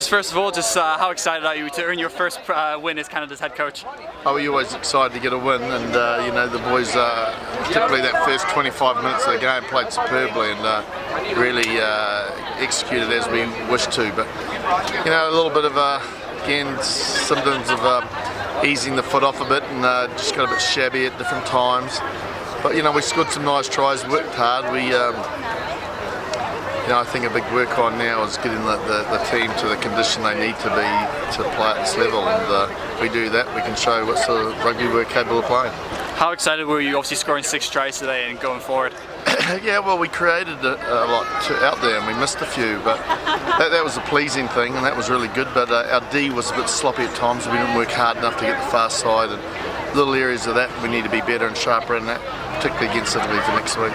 just first of all, how excited are you to earn your first win as Canada's head coach? Oh, we're always excited to get a win, and the boys, particularly that first 25 minutes of the game, played superbly and really executed as we wished to. But a little bit of again symptoms of easing the foot off a bit, and just got a bit shabby at different times. But we scored some nice tries, worked hard. We I think a big work on now is getting the team to the condition they need to be to play at this level, and if we do that, we can show what sort of rugby we're capable of playing. How excited were you, obviously scoring 6 tries today and going forward? Yeah, well, we created a lot out there and we missed a few, but that was a pleasing thing, and that was really good. But our D was a bit sloppy at times. We didn't work hard enough to get the far side, and little areas of that we need to be better and sharper in that, particularly against Italy for next week.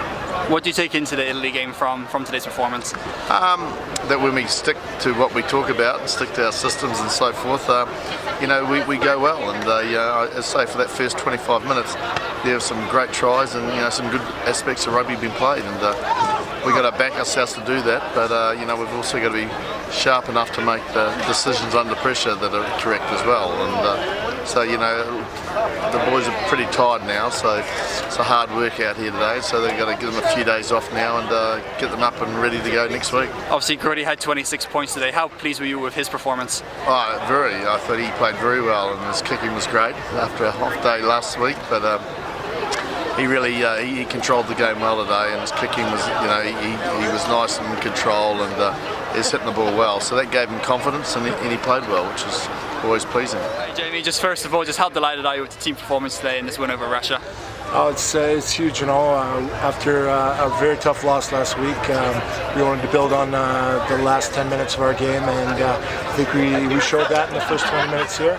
What do you take into the Italy game from today's performance? That when we stick to what we talk about and stick to our systems and so forth, we go well. And I say for that first 25 minutes, there were some great tries and some good aspects of rugby being played, and we got to back ourselves to do that. But we've also got to be sharp enough to make the decisions under pressure that are correct as well. And so the boys are pretty tired now, so it's a hard work out here today. So they've got to give them a few days off now and get them up and ready to go next week. Obviously, McRorie had 26 points today. How pleased were you with his performance? Oh, very. I thought he played very well, and his kicking was great after a off day last week. But he really he controlled the game well today, and his kicking was he was nice and in control, and he's hitting the ball well. So that gave him confidence, and he played well, which is always pleasing. Hey, Jamie, just first of all, how delighted are you with the team performance today in this win over Russia? Oh, it's huge, after a very tough loss last week, we wanted to build on the last 10 minutes of our game, and I think we showed that in the first 20 minutes here.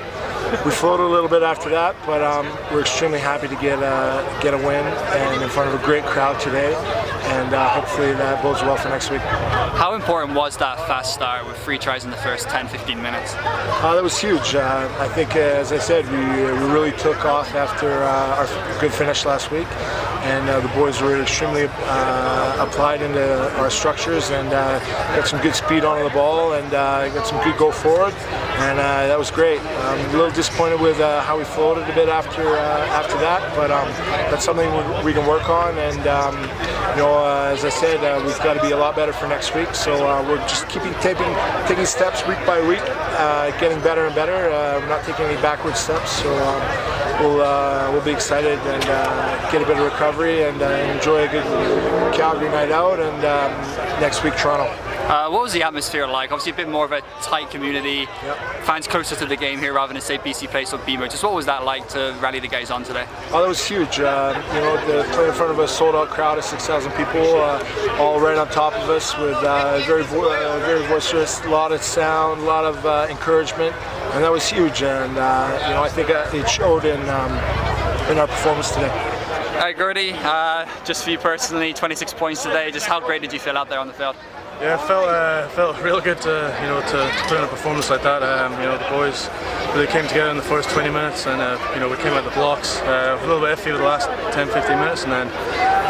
We floated a little bit after that, but we're extremely happy to get a win and in front of a great crowd today, and hopefully that bodes well for next week. How important was that fast start with 3 tries in the first 10-15 minutes? That was huge. I think, as I said, we really took off after our good finish last week, and the boys were extremely applied into our structures and got some good speed onto the ball and got some good go forward, and that was great. A little disappointed with how we floated a bit after that, but that's something we can work on, and as I said, we've got to be a lot better for next week, so we're just taking steps week by week, getting better and better. We're not taking any backward steps, so we'll be excited and get a bit of recovery and enjoy a good Calgary night out, and next week Toronto. What was the atmosphere like? Obviously a bit more of a tight community, yep. Fans closer to the game here rather than say BC Place or BMO. Just what was that like to rally the guys on today? Oh, that was huge. To play in front of a sold out crowd of 6,000 people, all right on top of us with very boisterous, a lot of sound, a lot of encouragement, and that was huge. And I think it showed in our performance today. All right, Gertie, just for you personally, 26 points today. Just how great did you feel out there on the field? Yeah, it felt real good to put in a performance like that. The boys really came together in the first 20 minutes, and we came out the blocks a little bit iffy with the last 10-15 minutes, and then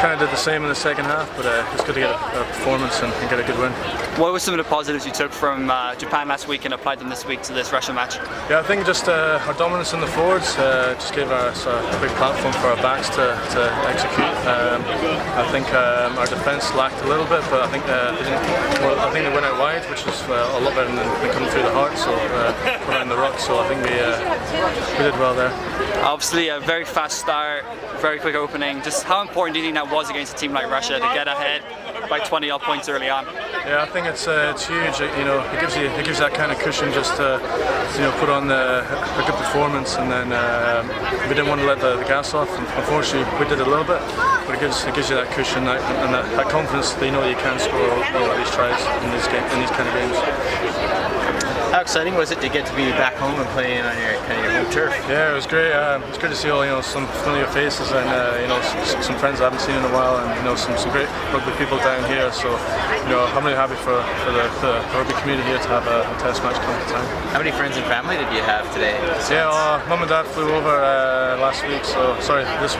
kind of did the same in the second half. But it's good to get a performance and get a good win. What were some of the positives you took from Japan last week and applied them this week to this Russia match? Yeah, I think just our dominance in the forwards just gave us a big platform for our backs to execute. I think our defence lacked a little bit, but I think they went out wide, which was a lot better than coming through the heart, so around the ruck. So I think we did well there. Obviously, a very fast start, very quick opening. Just how important do you think that was against a team like Russia to get ahead by 20 odd points early on? Yeah, I think it's huge. It gives you that kind of cushion just to put on a good performance, and then we didn't want to let the gas off. And unfortunately, we did a little bit, but it gives you that cushion and that confidence that you can score these tries in these kind of games. How exciting was it to get to be back home and playing on your home turf? Yeah, it was great. It's good to see all some familiar faces and some friends I haven't seen in a while, and some great rugby people down here. So I'm really happy for the rugby community here to have a test match come to town. How many friends and family did you have today? Yeah, Mum and Dad flew over this week, so it's always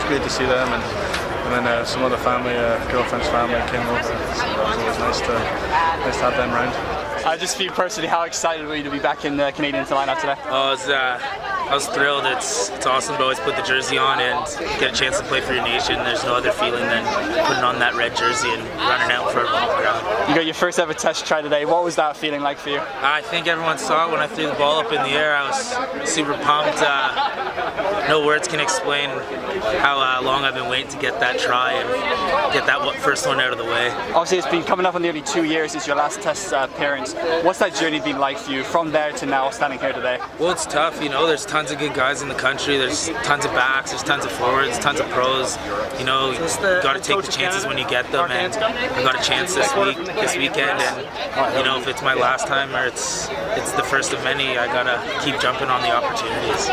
great to see them, and then some other family, girlfriend's family came over, so it was always nice to have them around. Just for you personally, how excited were you to be back in the Canadian lineup today? Oh, I was thrilled. It's awesome to always put the jersey on and get a chance to play for your nation. There's no other feeling than putting on that red jersey and running out for a home crowd. You got your first ever test try today. What was that feeling like for you? I think everyone saw it when I threw the ball up in the air. I was super pumped. No words can explain how long I've been waiting to get that try and get that first one out of the way. Obviously, it's been coming up on nearly 2 years since your last test appearance. What's that journey been like for you from there to now standing here today? Well, it's tough. You know, there's tons of good guys in the country. There's tons of backs. There's tons of forwards. Tons of pros. You know, you got to take the chances when you get them. And I got a chance this weekend. And you know, if it's my last time or it's the first of many, I gotta keep jumping on the opportunities.